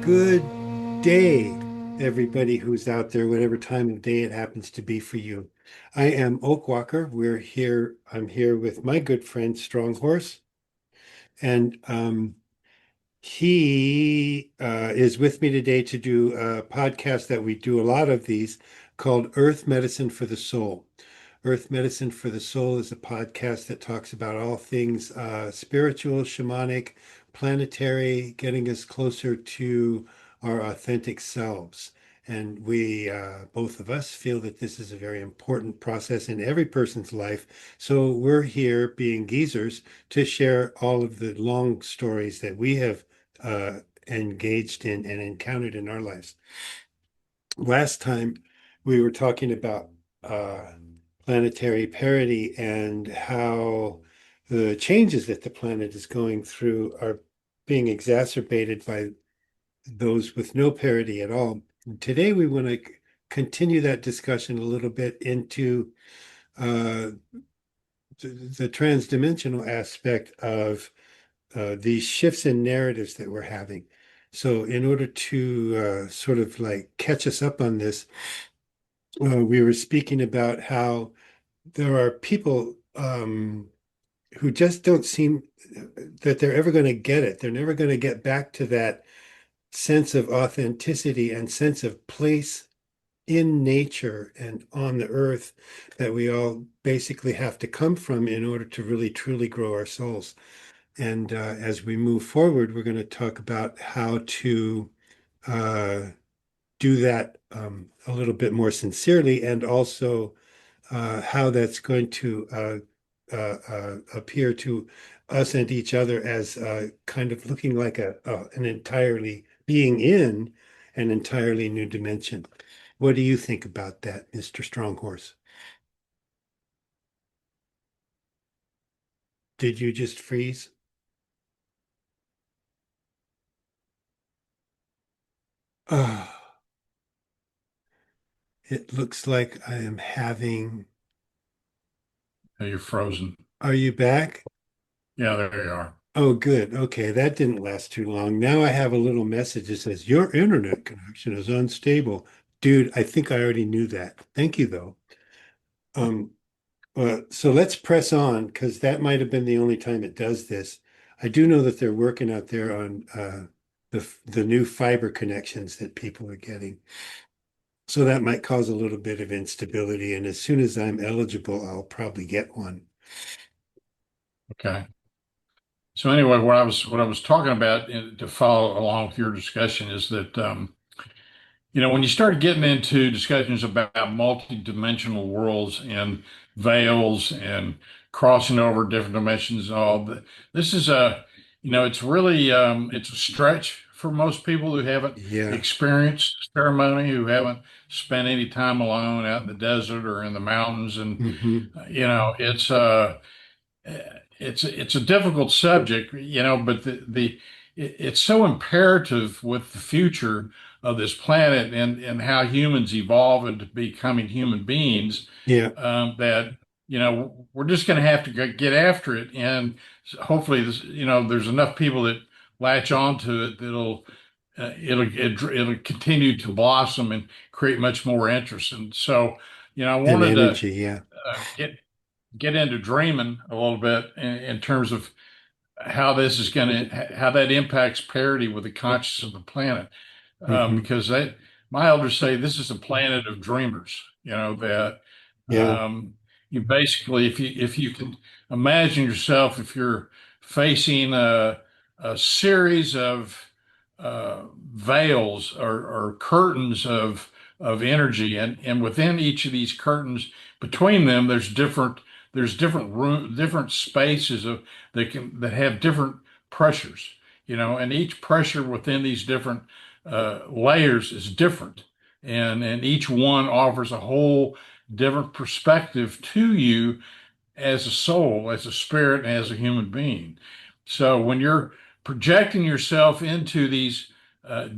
Good day, everybody who's out there, whatever time of day it happens to be for you. I am Oakwalker. I'm here with my good friend Stronghorse, and he is with me today to do a podcast that we do a lot of these called Earth Medicine for the Soul. Earth Medicine for the Soul is a podcast that talks about all things spiritual, shamanic, planetary, getting us closer to our authentic selves. And both of us, feel that this is a very important process in every person's life. So we're here being geezers to share all of the long stories that we have engaged in and encountered in our lives. Last time we were talking about uh, planetary parity and how the changes that the planet is going through are being exacerbated by those with no parity at all. And today we want to continue that discussion a little bit into uh, the transdimensional aspect of these shifts in narratives that we're having. So, in order to sort of like catch us up on this, we were speaking about how there are people who just don't seem that they're ever going to get it. They're never going to get back to that sense of authenticity and sense of place in nature and on the earth that we all basically have to come from in order to really truly grow our souls. And as we move forward, we're going to talk about how to uh, do that a little bit more sincerely, and also how that's going to appear to us and each other as kind of looking like an entirely being in an entirely new dimension. What do you think about that, Mr. Stronghorse? Did you just freeze? Oh, it looks like I am having. You're frozen. Are you back? Yeah, there you are. Oh, good. Okay, that didn't last too long. Now I have a little message that says your internet connection is unstable. Dude, I think I already knew that. Thank you, though. Um, so let's press on because that might have been the only time it does this. I do know that they're working out there on the new fiber connections that people are getting. So that might cause a little bit of instability. And as soon as I'm eligible, I'll probably get one. Okay. So anyway, what I was talking about to follow along with your discussion is that when you start getting into discussions about multi-dimensional worlds and veils and crossing over different dimensions and all, this is it's really it's a stretch for most people who haven't Yeah. experienced ceremony, who haven't spent any time alone out in the desert or in the mountains, and Hmm. it's a difficult subject, but it's so imperative with the future of this planet and how humans evolve into becoming human beings, Yeah. that we're just going to have to get after it, and hopefully there's enough people that latch onto it that'll it'll continue to blossom and create much more interest. And so I And wanted to energy. Yeah. get into dreaming a little bit in terms of how this is going to how that impacts parity with the consciousness of the planet, Hmm. because my elders say this is a planet of dreamers. That Yeah. you basically, if you can imagine yourself, if you're facing a series of veils or curtains of energy, and within each of these curtains, between them, there's different room, different spaces that have different pressures, and each pressure within these different layers is different, and each one offers a whole different perspective to you as a soul, as a spirit, and as a human being. So when you're projecting yourself into these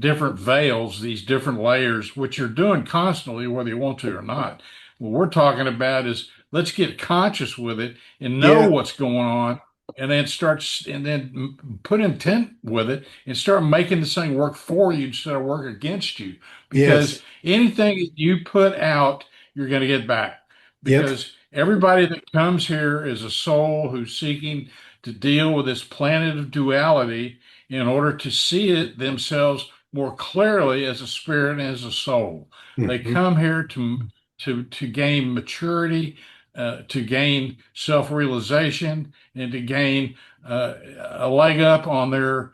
different veils, these different layers, which you're doing constantly, whether you want to or not, what we're talking about is let's get conscious with it and know Yeah. what's going on and then put intent with it and start making this thing work for you instead of work against you. Because Yes. anything that you put out, you're going to get back. Yep. Because everybody that comes here is a soul who's seeking to deal with this planet of duality in order to see it themselves more clearly as a spirit and as a soul. They Hmm. come here to gain maturity, to gain self-realization, and to gain a leg up on their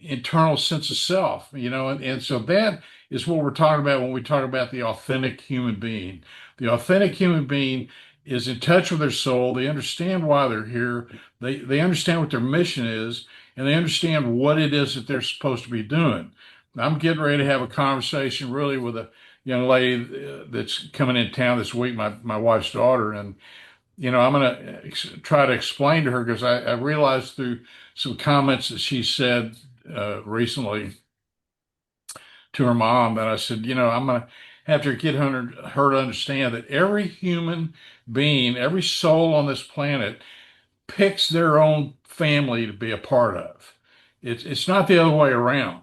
internal sense of self, and so that is what we're talking about when we talk about the authentic human being. The authentic human being is in touch with their soul. They understand why they're here. They understand what their mission is, and they understand what it is that they're supposed to be doing. I'm getting ready to have a conversation really with a young lady that's coming in town this week, my wife's daughter, and I'm going to try to explain to her because I realized through some comments that she said recently to her mom that I said, I'm going to have to get her to understand that every human being, every soul on this planet picks their own family to be a part of. It's not the other way around,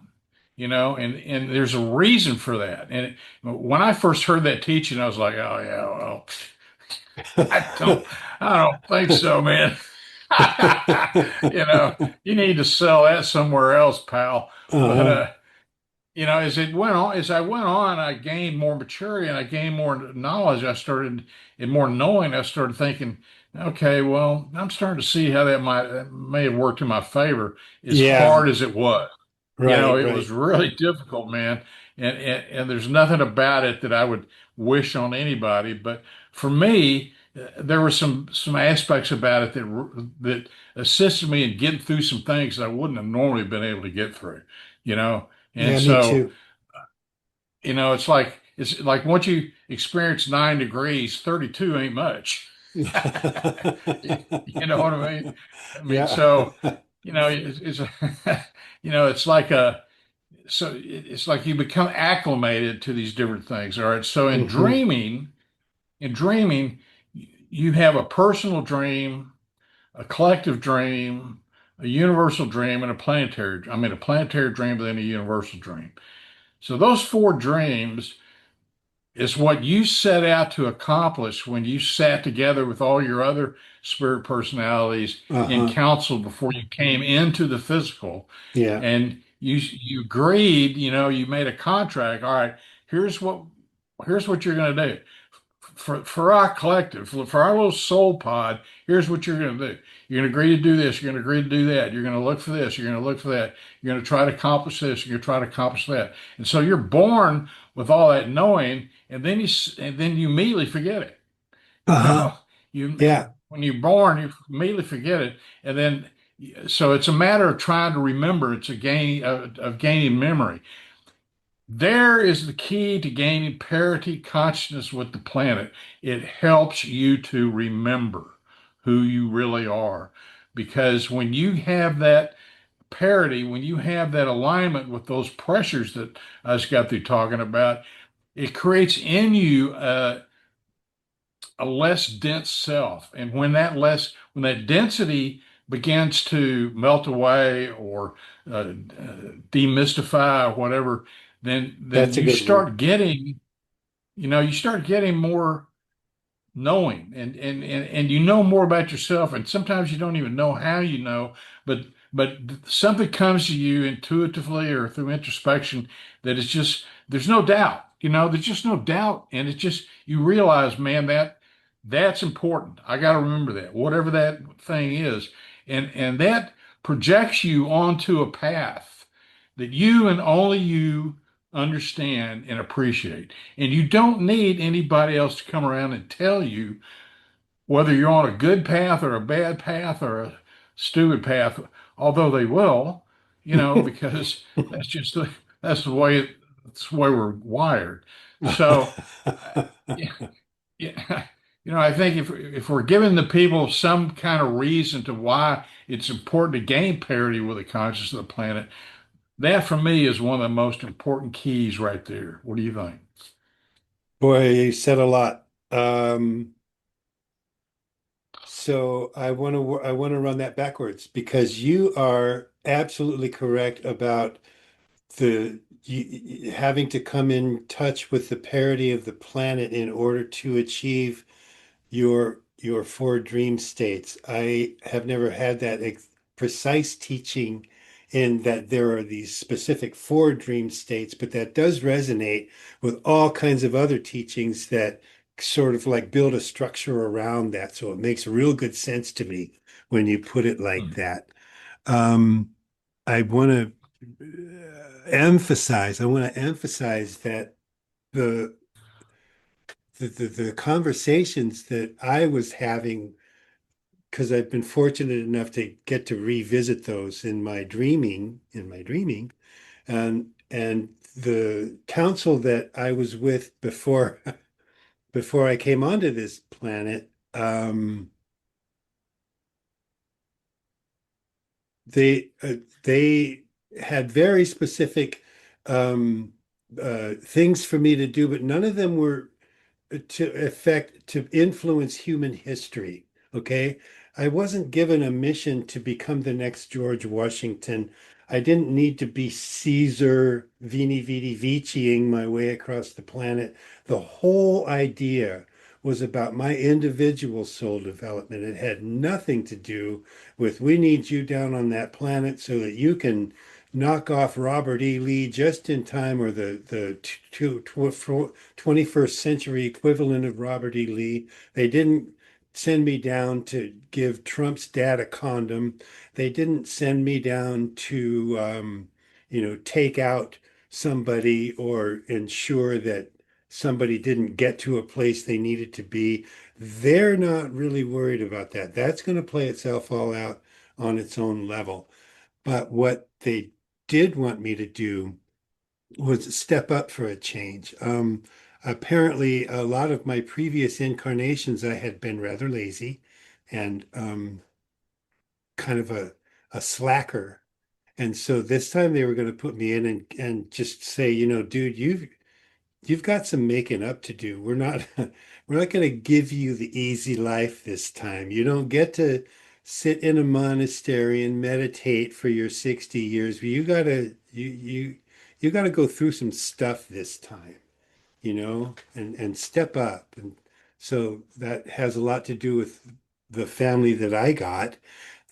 and there's a reason for that. And when I first heard that teaching, I was like, oh yeah, well, I don't, I don't think so, man. You need to sell that somewhere else, pal. But Uh-huh. as I went on, I gained more maturity and I gained more knowledge. And more knowing. I started thinking, okay, well, I'm starting to see how that may have worked in my favor, as Yeah. hard as it was. Right. It was Right. really difficult, man. And there's nothing about it that I would wish on anybody. But for me, there were some aspects about it that assisted me in getting through some things that I wouldn't have normally been able to get through, you know. And Yeah. Me so, too. it's like once you experience 9 degrees, 32 ain't much. You know what I mean? I mean, Yeah. so it's it's like it's like you become acclimated to these different things. All right. So Hmm. in dreaming, you have a personal dream, a collective dream, a universal dream, and a planetary dream, but then a universal dream. So those four dreams is what you set out to accomplish when you sat together with all your other spirit personalities in Uh-huh. council before you came into the physical, Yeah. and you agreed, you made a contract. All right, here's what here's what you're going to do for our collective, for our little soul pod. Here's what you're going to do. You're going to agree to do this. You're going to agree to do that. You're going to look for this. You're going to look for that. You're going to try to accomplish this. You're going to try to accomplish that. And so you're born with all that knowing, and then you immediately forget it. You Uh-huh. know, you Yeah. when you're born, you immediately forget it, and then so it's a matter of trying to remember. It's a gain of gaining memory. There is the key to gaining parity consciousness with the planet. It helps you to remember who you really are. Because when you have that parity, when you have that alignment with those pressures that I just got through talking about, it creates in you a less dense self. And when that density begins to melt away or demystify or whatever, then That's a good word. you start getting more knowing, and you know more about yourself, and sometimes you don't even know how but but something comes to you intuitively or through introspection that is just there's no doubt, there's just no doubt, and it's just you realize, man, that's important. I got to remember that, whatever that thing is, and that projects you onto a path that you and only you understand and appreciate. And you don't need anybody else to come around and tell you whether you're on a good path or a bad path or a stupid path, although they will, because that's just that's the way that's the way we're wired. So, yeah, yeah, I think if we're giving the people some kind of reason to why it's important to gain parity with the consciousness of the planet, that for me is one of the most important keys right there. What do you think? Boy, you said a lot. So I want to run that backwards because you are absolutely correct about having to come in touch with the parity of the planet in order to achieve your four dream states. I have never had that precise teaching in that there are these specific four dream states, but that does resonate with all kinds of other teachings that sort of like build a structure around that. So it makes real good sense to me when you put it like Mm. that. Um, I want to emphasize that the the conversations that I was having, because I've been fortunate enough to get to revisit those in my dreaming, and the council that I was with before I came onto this planet, they had very specific things for me to do, but none of them were to influence human history. Okay. I wasn't given a mission to become the next George Washington. I didn't need to be Caesar Vini Vidi Viciing my way across the planet. The whole idea was about my individual soul development. It had nothing to do with we need you down on that planet so that you can knock off Robert E. Lee just in time, or the 21st century equivalent of Robert E. Lee. They didn't send me down to give Trump's dad a condom. They didn't send me down to, take out somebody or ensure that somebody didn't get to a place they needed to be. They're not really worried about that. That's going to play itself all out on its own level. But what they did want me to do was step up for a change. Apparently, a lot of my previous incarnations, I had been rather lazy and kind of a slacker. And so this time they were going to put me in and just say, dude, you've got some making up to do. We're not going to give you the easy life this time. You don't get to sit in a monastery and meditate for your 60 years. You gotta go through some stuff this time, and step up. And so that has a lot to do with the family that I got,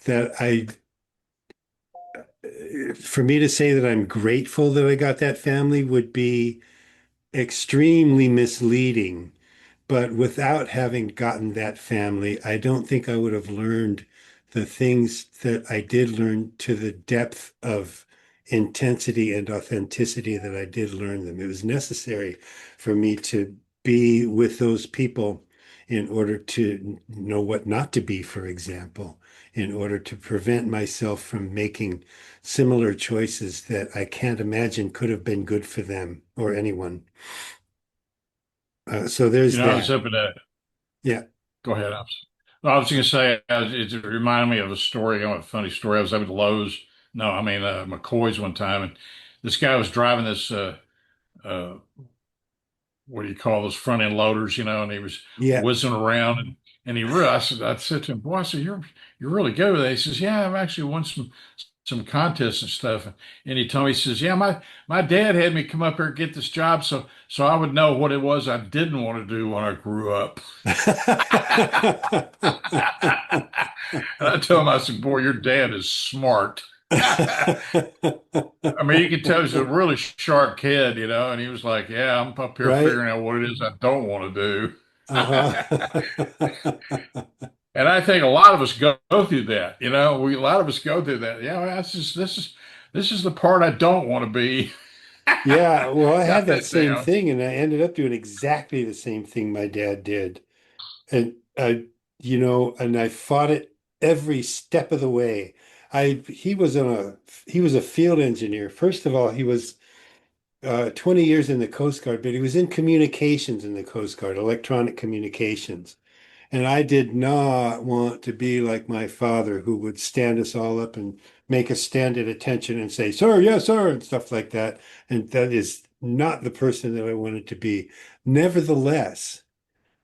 that for me to say that I'm grateful that I got that family would be extremely misleading. But without having gotten that family, I don't think I would have learned the things that I did learn to the depth of intensity and authenticity that I did learn them. It was necessary for me to be with those people in order to know what not to be, for example, in order to prevent myself from making similar choices that I can't imagine could have been good for them or anyone. So You there's know, I was that. hoping to Yeah. go ahead. I was going to say, it reminded me of a story, a funny story. I was up at Lowe's, no, I mean, McCoy's one time, and this guy was driving this, uh, what do you call those front end loaders, and he was Yeah. whizzing around, and he really, I said to him, boy, I said, you're really good with that. He says, yeah, I've actually won some contests and stuff. And he told me, he says, yeah, my dad had me come up here and get this job so I would know what it was I didn't want to do when I grew up. And I told him, I said, boy, your dad is smart. I mean, you could tell he's a really sharp kid, and he was like, yeah, I'm up here Right? figuring out what it is I don't want to do. Uh-huh. And I think a lot of us go through that. A lot of us go through that. Yeah, this is the part I don't want to be. Yeah, well, I had Got that that same down. thing, and I ended up doing exactly the same thing my dad did. And and I fought it every step of the way. He was a field engineer. First of all, he was 20 years in the Coast Guard, but he was in communications in the Coast Guard, electronic communications. And I did not want to be like my father, who would stand us all up and make us stand at attention and say, sir, yes, sir, and stuff like that. And that is not the person that I wanted to be. Nevertheless,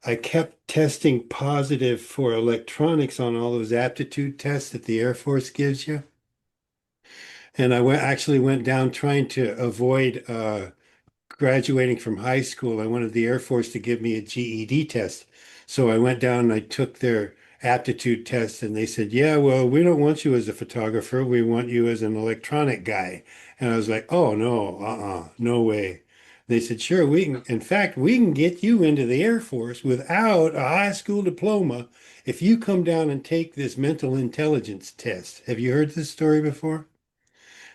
I kept testing positive for electronics on all those aptitude tests that the Air Force gives you. And actually went down trying to avoid graduating from high school. I wanted the Air Force to give me a GED test. So I went down and I took their aptitude test and they said, "Yeah, well, we don't want you as a photographer. We want you as an electronic guy." And I was like, "Oh no, no way." They said, "Sure, we can. In fact, we can get you into the Air Force without a high school diploma if you come down and take this mental intelligence test." Have you heard this story before?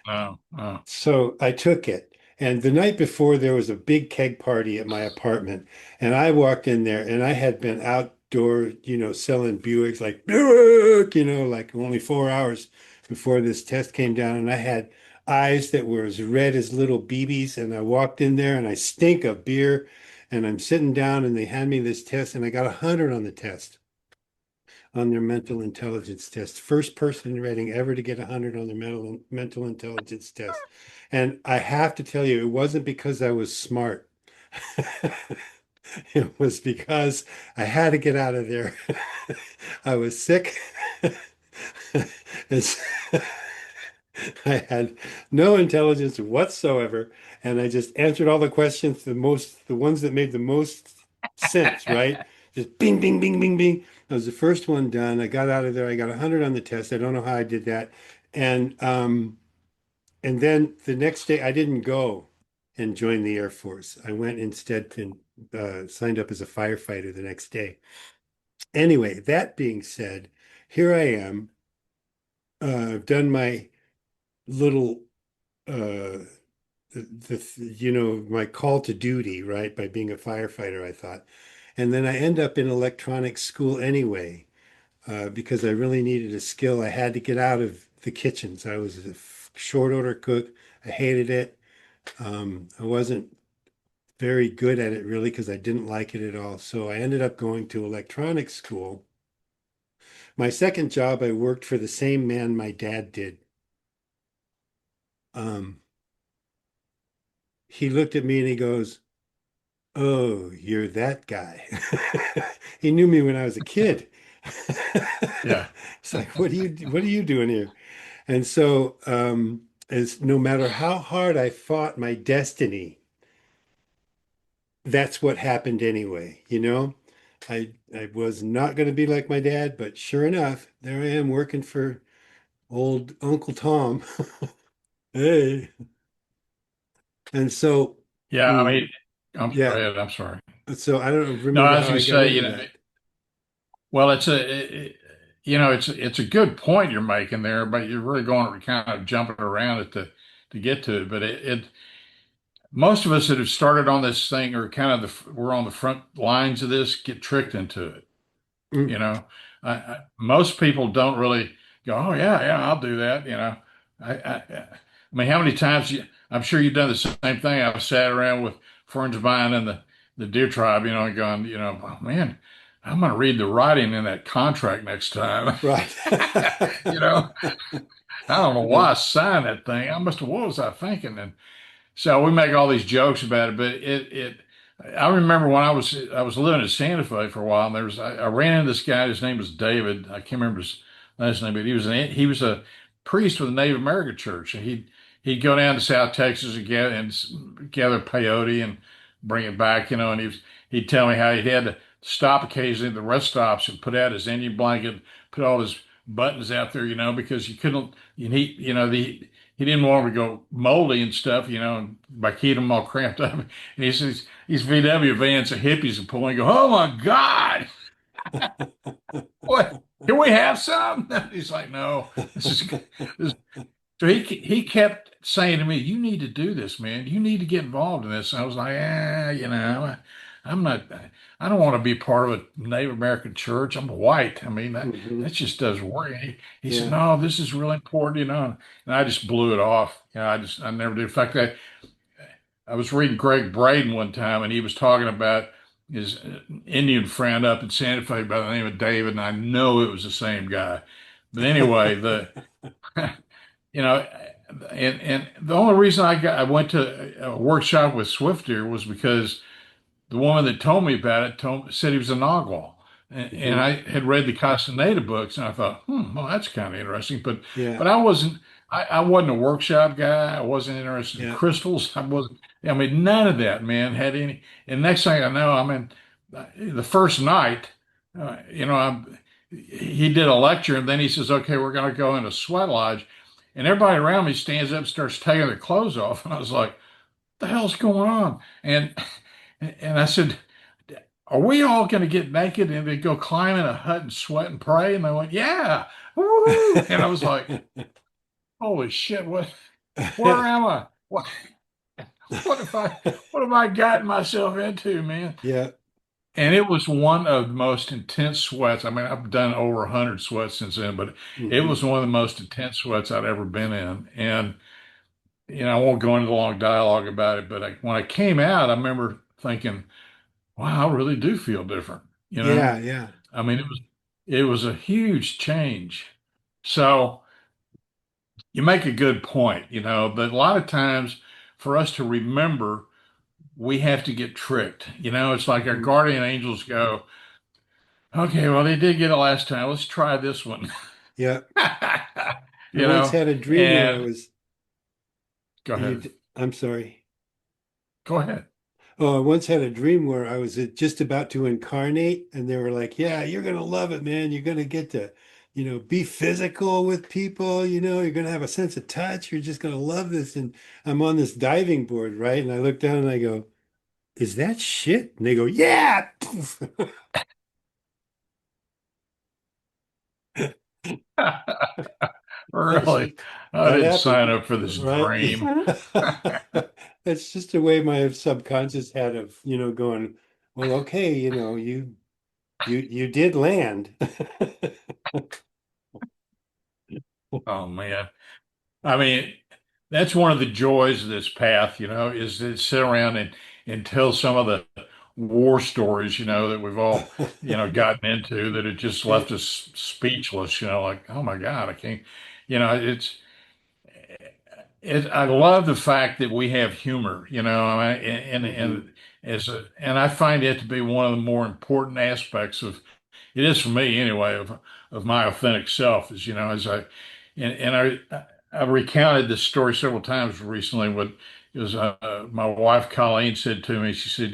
No, no. So I took it. And the night before, there was a big keg party at my apartment. And I walked in there and I had been outdoor, selling Buicks like Buick, like only 4 hours before this test came down. And I had eyes that were as red as little BBs. And I walked in there and I stink of beer. And I'm sitting down and they hand me this test and I got 100 on the test on their mental intelligence test. First person in Reading ever to get 100 on their mental intelligence test. And I have to tell you, it wasn't because I was smart. It was because I had to get out of there. I was sick. It's, I had no intelligence whatsoever, and I just answered all the questions, the ones that made the most sense, right? Just bing, bing, bing, bing, bing. I was the first one done. I got out of there. I got 100 on the test. I don't know how I did that. And then the next day I didn't go and join the Air Force. I went instead and signed up as a firefighter the next day. Anyway, that being said, here I am. I've done my little uh my call to duty, right, by being a firefighter, I thought. And then I end up in electronics school anyway, because I really needed a skill. I had to get out of the kitchens. I was a short order cook. I hated it. I wasn't very good at it really because I didn't like it at all. So I ended up going to electronics school. My second job, I worked for the same man my dad did. Um, he looked at me and he goes, "Oh, you're that guy." He knew me when I was a kid. Yeah. It's like, what are you doing here? And so, as no matter how hard I fought my destiny, that's what happened anyway, I was not going to be like my dad, but sure enough, there I am working for old Uncle Tom. Hey. And so, Yeah. I mm, mean, I'm yeah. sorry. I'm sorry. So I don't No, remember I was how going I to got say, into that. well, it's a good point you're making there, but you're really going kind of jumping around it to get to it. But most of us that have started on this thing are kind of we're on the front lines of this, get tricked into it. Mm, You know, most people don't really go, oh yeah, yeah, I'll do that. I mean, how many times I'm sure you've done the same thing. I've sat around with friends of mine in the deer tribe, and going, oh, man, I'm going to read the writing in that contract next time. right. you know, I don't know Yeah. why I signed that thing. What was I thinking? And so we make all these jokes about it, but I remember when I was living in Santa Fe for a while, and I ran into this guy. His name was David. I can't remember his last name, but he was a priest with the Native American church, and he'd go down to South Texas and gather peyote and bring it back, and he'd tell me how he had to stop occasionally at the rest stops and put out his Indian blanket, put all his buttons out there, because you couldn't, he didn't want them to go moldy and stuff, and by keeping them all cramped up. And he says these VW vans are hippies and pulling. Go, oh my God, what? Can we have some? He's like, no, this. So he kept saying to me, "You need to do this, man. You need to get involved in this." And I was like, I'm not. I don't want to be part of a Native American church. I'm white. I mean, that Hmm. just doesn't work. He said, Yeah. "No, this is really important, And I just blew it off. I never did. In fact, I was reading Greg Braden one time, and he was talking about his Indian friend up in Santa Fe by the name of David, and I know it was the same guy. But anyway, you know, and the only reason I went to a workshop with Swifter was because the woman that told me about it said he was a Nagual. And Hmm. I had read the Castaneda books, and I thought, well, that's kind of interesting. Yeah. But I wasn't a workshop guy. I wasn't interested in Yeah. crystals. I mean, none of that, man, had any. And next thing I know, I mean, the first night, you know, he did a lecture, and then he says, okay, we're going to go into sweat lodge. And everybody around me stands up and starts taking their clothes off. And I was like, the hell's going on? And I said, are we all going to get naked and then go climb in a hut and sweat and pray? And they went, yeah, woo! And I was like, holy shit, where am I? What if I, what have I gotten myself into, man? Yeah. And it was one of the most intense sweats. I mean, I've done over 100 sweats since then, but it Hmm. was one of the most intense sweats I'd ever been in. And, I won't go into a long dialogue about it, but when I came out, I remember thinking, wow, I really do feel different, you know? Yeah. Yeah. I mean, it was a huge change. So you make a good point, that a lot of times for us to remember, we have to get tricked. It's like our Hmm. guardian angels go, okay, well, they did get it last time. Let's try this one. Yeah. I you once know, had a dream where I and was, go ahead. I'm sorry. Go ahead. Oh, I once had a dream where I was just about to incarnate, and they were like, "Yeah, you're gonna love it, man. You're gonna get to, be physical with people. You're gonna have a sense of touch. You're just gonna love this." And I'm on this diving board, right? And I look down and I go, "Is that shit?" And they go, "Yeah." That's Really? just I that didn't sign happened, up for this right? dream. That's just the way my subconscious had of, going, well, okay, you did land. Oh man. I mean, that's one of the joys of this path, is to sit around and tell some of the war stories, that we've all, gotten into that it just Yeah. left us speechless, like, oh my God, I can't, you know, it's, I love the fact that we have humor, I mean, Hmm. and I find it to be one of the more important aspects of, it is for me anyway, of my authentic self is, as I've recounted this story several times recently. What it was, my wife Colleen said to me, she said,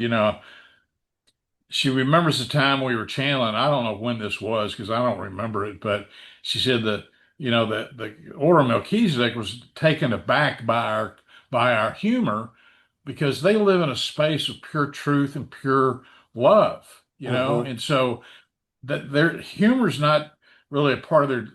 she remembers the time we were channeling. I don't know when this was because I don't remember it, but she said that, the order of Melchizedek was taken aback by our humor because they live in a space of pure truth and pure love, Uh-huh. and so that their humor is not really a part of their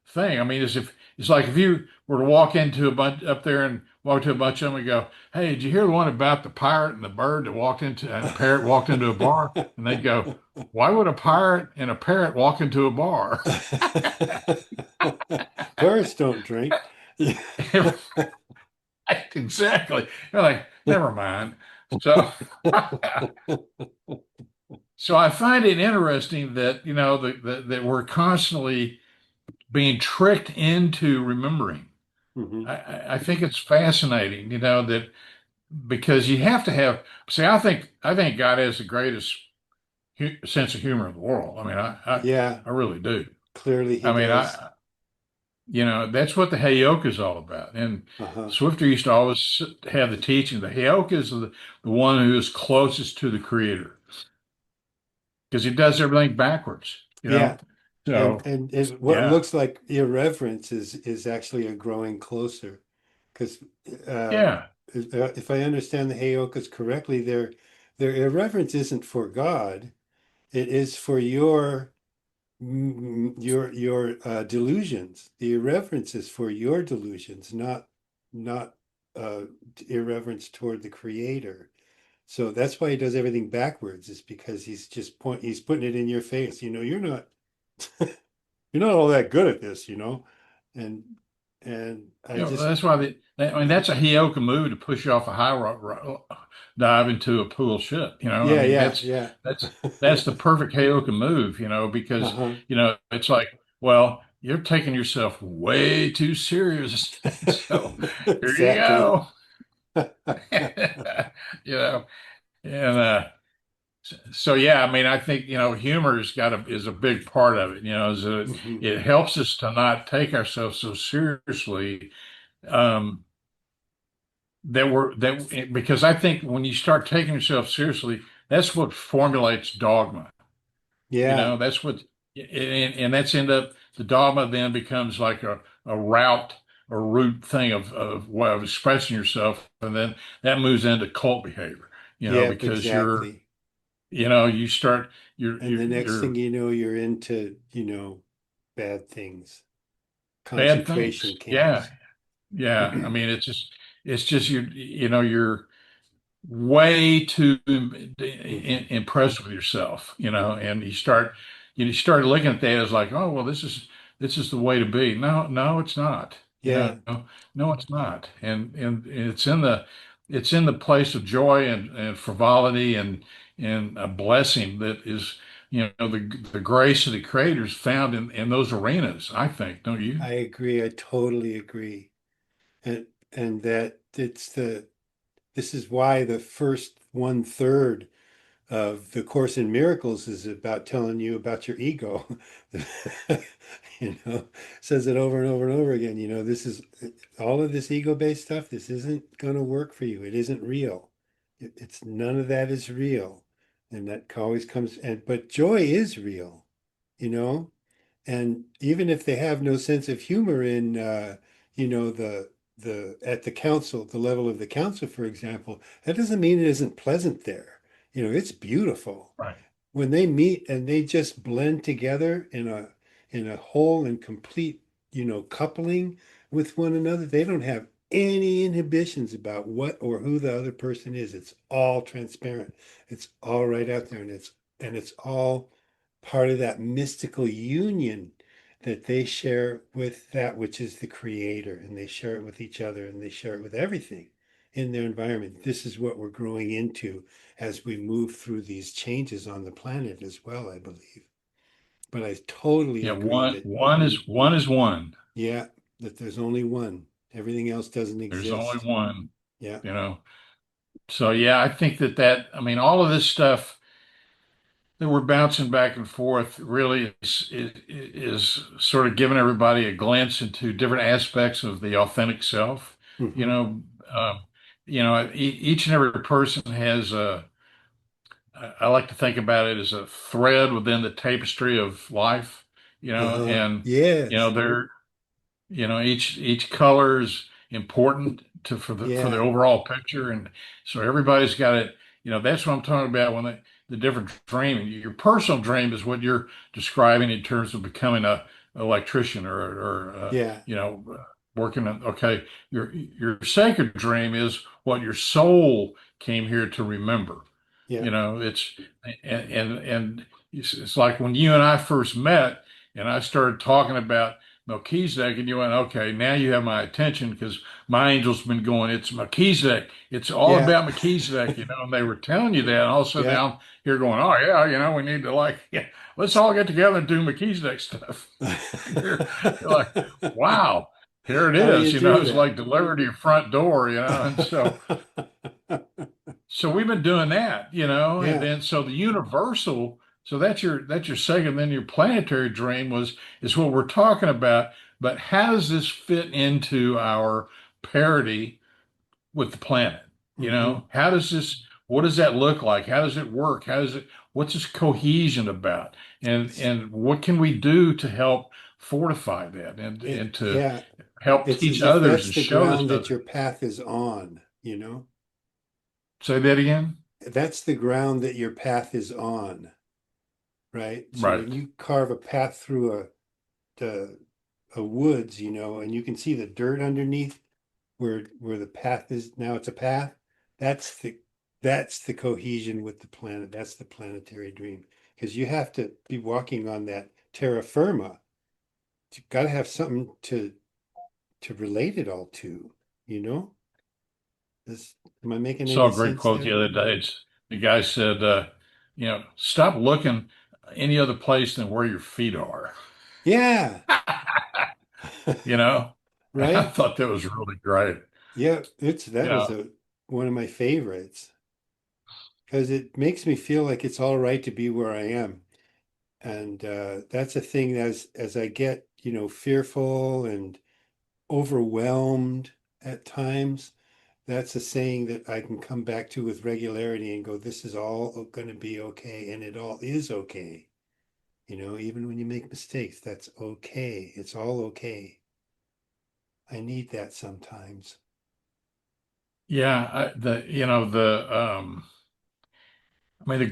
thing. I mean, it's like if you were to walk into a bunch up there and walk to a bunch of them and go, "Hey, did you hear the one about the pirate and the bird that walked into and a parrot walked into a bar?" And they'd go, "Why would a pirate and a parrot walk into a bar?" Parrots don't drink. Exactly. You're like, never mind. So, so I find it interesting that that we're constantly being tricked into remembering. Hmm. I think it's fascinating, that because you have to have. See, I think God has the greatest sense of humor in the world. I mean, Yeah, I really do. clearly he I mean, does. that's what the Heyoka is all about. And Uh-huh. Swifter used to always have the teaching. The Heyoka is the one who is closest to the Creator because he does everything backwards. Yeah. And So and what yeah, looks like irreverence is actually a growing closer. Because yeah. if I understand the Heyokas correctly, their irreverence isn't for God. It is for your delusions. The irreverence is for your delusions, not uh, irreverence toward the Creator. So that's why he does everything backwards, is because he's putting it in your face. You're not all that good at this, and and I just That's why I mean that's a Hioka move to push you off a dive into a pool ship. I yeah, mean yeah, that's yeah. that's that's the perfect Hioka move. Because Uh-huh. it's like, well, you're taking yourself way too serious. So here you Exactly. go. you know, and So yeah, I mean, I think humor is a big part of it. Hmm. It helps us to not take ourselves so seriously. Um, because I think when you start taking yourself seriously, that's what formulates dogma. Yeah, That's what, and that's end up the dogma then becomes like a route or root thing of way of expressing yourself, and then that moves into cult behavior. yep, Because you're exactly. you start And the next thing you're you know, you're into, bad things, bad things. concentration Yeah, camps. yeah. I mean, it's just you're way too Hmm. impressed with yourself, and you start looking at that as like, oh well, this is the way to be. No, no, it's not. Yeah, No, it's not. And it's in the place of joy and frivolity and a blessing that is, the grace of the creators found in those arenas, I think, don't you? I agree. I totally agree. And that this is why the first one third of the Course in Miracles is about telling you about your ego. Says it over and over and over again. This is all of this ego-based stuff. This isn't going to work for you. It isn't real. It's none of that is real, and that always comes. But joy is real, you know. And even if they have no sense of humor in, the at the council, the level of the council, for example, that doesn't mean it isn't pleasant there. It's beautiful Right. when they meet and they just blend together in a whole and complete, coupling with one another. They don't have any inhibitions about what or who the other person is. It's all transparent. It's all right out there, and it's all part of that mystical union that they share with that which is the creator, and they share it with each other, and they share it with everything in their environment. This is what we're growing into as we move through these changes on the planet as well, I believe. But I totally Yeah, agree one that, one is one is one. yeah, that there's only one. Everything else doesn't There's only exist. one, Yeah. you know. So yeah, I think I mean, all of this stuff that we're bouncing back and forth really is sort of giving everybody a glimpse into different aspects of the authentic self. You Hmm. know, each and every person has I like to think about it as a thread within the tapestry of life. Uh-huh. And Yes. they're each color is important for the Yeah. overall picture, and so everybody's got it. That's what I'm talking about when the different dreaming. Your personal dream is what you're describing in terms of becoming a electrician or Yeah. working on. Okay, your sacred dream is what your soul came here to remember. Yeah. It's and it's like when you and I first met, and I started talking about Melchizedek, and you went, okay, now you have my attention because my angel's been going, it's Melchizedek. It's all Yeah. about Melchizedek, and they were telling you that. And all of a sudden Yeah. now I'm here going, oh, yeah, we need to yeah, let's all get together and do Melchizedek stuff. You're like, wow, here it How do is. you do It's that? like delivered to your front door, and so we've been doing that, and Yeah. then so the universal, so that's your second, then your planetary dream is what we're talking about. But how does this fit into our parity with the planet? Hmm. What does that look like? How does it work? What's this cohesion about? And what can we do to help fortify that and to Yeah. help It's teach as if others that's and the show this ground to that others? your path is on. Say that again? That's the ground that your path is on, right? So when Right. you carve a path through a woods, and you can see the dirt underneath where the path is now it's a path. That's the that's the cohesion with the planet. That's the planetary dream. Because you have to be walking on that terra firma. You've got to have something to relate it all to, you know? This, am I making Saw any a great sense quote there? the other day. The guy said, stop looking any other place than where your feet are. Yeah. You know, I Right? thought that was really great. Yeah, that was Yeah. one of my favorites because it makes me feel like it's all right to be where I am. And that's a thing as I get, fearful and overwhelmed at times, that's a saying that I can come back to with regularity and go, this is all going to be okay. And it all is okay. Even when you make mistakes, that's okay. It's all okay. I need that sometimes. Yeah, I mean, the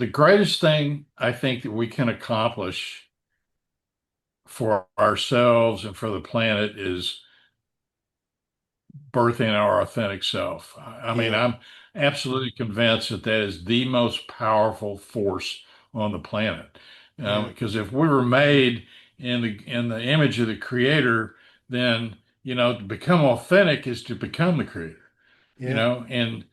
greatest thing I think that we can accomplish for ourselves and for the planet is birthing our authentic self. I mean, Yeah, I'm absolutely convinced that that is the most powerful force on the planet. yeah, Because if we were made in the image of the Creator, then to become authentic is to become the Creator. yeah, And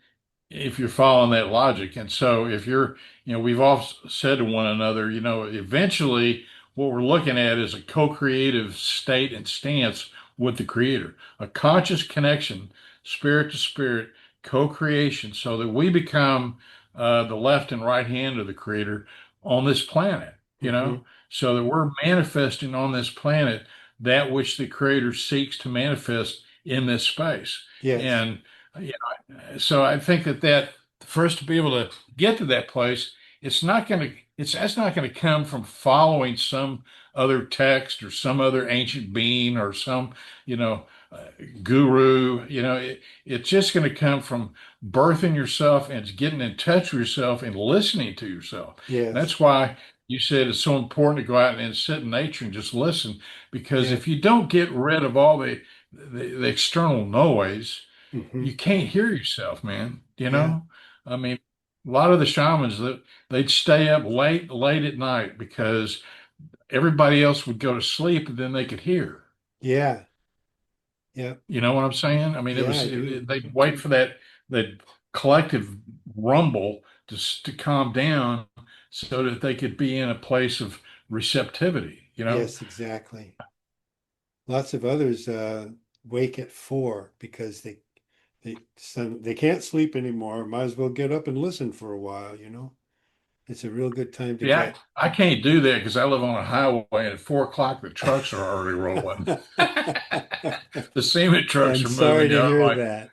if you're following that logic. And so if we've all said to one another, eventually what we're looking at is a co-creative state and stance with the creator, a conscious connection, spirit to spirit, co-creation, so that we become the left and right hand of the creator on this planet, mm-hmm, so that we're manifesting on this planet that which the creator seeks to manifest in this space. yes, And so I think that for us to be able to get to that place, that's not going to come from following some other text or some other ancient being or some, you know, uh, guru. It's just going to come from birthing yourself and getting in touch with yourself and listening to yourself. And yes, that's why you said it's so important to go out and sit in nature and just listen, because yeah, if you don't get rid of all the external noise, mm-hmm, you can't hear yourself, man. yeah, I mean, a lot of the shamans that they'd stay up late at night because everybody else would go to sleep and then they could hear. yeah, yeah, You know what I'm saying? I mean, yeah, I do. they'd wait for that collective rumble to calm down so that they could be in a place of receptivity, Yes, exactly. Lots of others wake at 4 because they can't sleep anymore. Might as well get up and listen for a while. It's a real good time to Yeah, get. I can't do that because I live on a highway and at 4 o'clock the trucks are already rolling. The cement trucks I'm are sorry moving. to I'm hear like, that.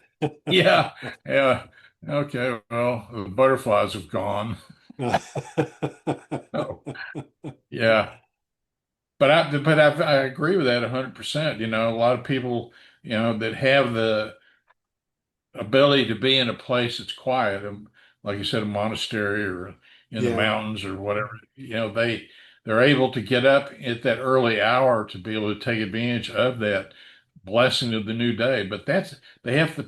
yeah, yeah. Okay, well, the butterflies have gone. Oh, yeah. I agree with that 100%. A lot of people, that have the ability to be in a place that's quiet, like you said, a monastery or in the Yeah, mountains or whatever. They're able to get up at that early hour to be able to take advantage of that blessing of the new day. But they have to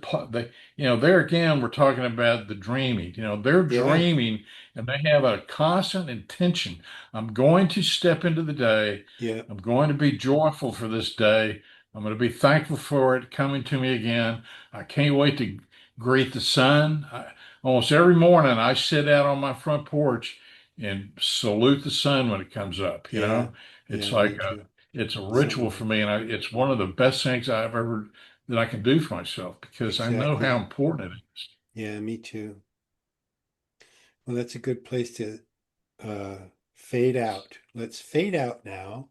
there again we're talking about the dreaming. They're yeah, dreaming and they have a constant intention. I'm going to step into the day. yeah, I'm going to be joyful for this day. I'm going to be thankful for it coming to me again. I can't wait to greet the sun. Almost every morning, I sit out on my front porch and salute the sun when it comes up. yeah, It's yeah, me like too. it's a Same ritual for way. me, and it's one of the best things I've ever that I can do for myself because I know how Exactly. important it is. Yeah, me too. Well, that's a good place to uh, fade out. Let's fade out now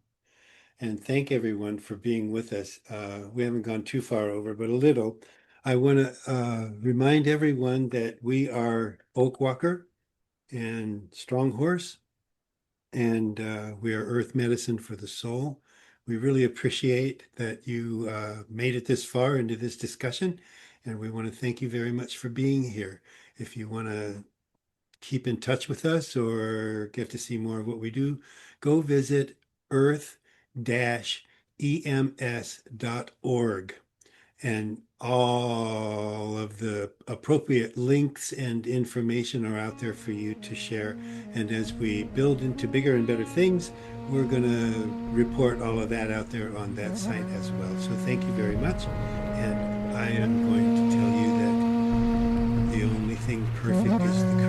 and thank everyone for being with us. We haven't gone too far over, but a little. I want to remind everyone that we are Oakwalker and Stronghorse, and we are Earth Medicine for the Soul. We really appreciate that you made it this far into this discussion, and we want to thank you very much for being here. If you want to keep in touch with us or get to see more of what we do, go visit earth-ems.org, and all of the appropriate links and information are out there for you to share. And as we build into bigger and better things, we're going to report all of that out there on that site as well. So thank you very much. And I am going to tell you that the only thing perfect is the